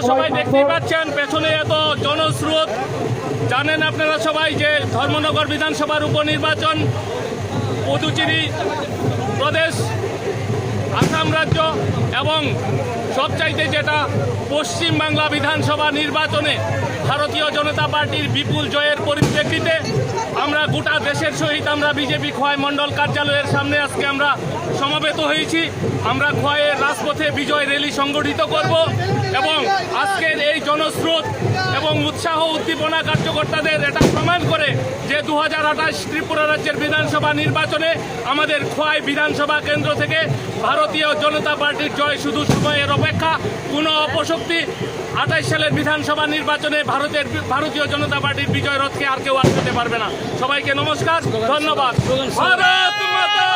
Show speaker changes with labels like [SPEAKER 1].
[SPEAKER 1] সবাই দেখতেই পাচ্ছেন পেছনে এত জনস্রোত। জানেন আপনারা সবাই যে ধর্মনগর বিধানসভার উপনির্বাচন পুদুচেরি প্রদেশ, আসাম রাজ্য এবং সবচাইতে যেটা পশ্চিমবাংলা বিধানসভা নির্বাচনে ভারতীয় জনতা পার্টির বিপুল জয়ের পরিপ্রেক্ষিতে আমরা গোটা দেশের সহিত আমরা বিজেপি খোয়াই মণ্ডল কার্যালয়ের সামনে আজকে আমরা সমবেত হয়েছি। আমরা খোয়াইয়ের রাজপথে বিজয় র্যালি সংগঠিত করব এবং আজকের এই জনস্রোত এবং উৎসাহ উদ্দীপনা কার্যকর্তাদের এটা প্রমাণ করে যে 2028 ত্রিপুরা রাজ্যের বিধানসভা নির্বাচনে আমাদের খোয়াই বিধানসভা কেন্দ্র থেকে ভারতীয় জনতা পার্টির জয় শুধু সময়ের অপেক্ষা। কোনো অপশক্তি 28 সালের বিধানসভা নির্বাচনে ভারতীয় জনতা পার্টির বিজয় রথকে আর কেউ আটকাতে পারবে না। সবাইকে নমস্কার, ধন্যবাদ। ভারত মাতা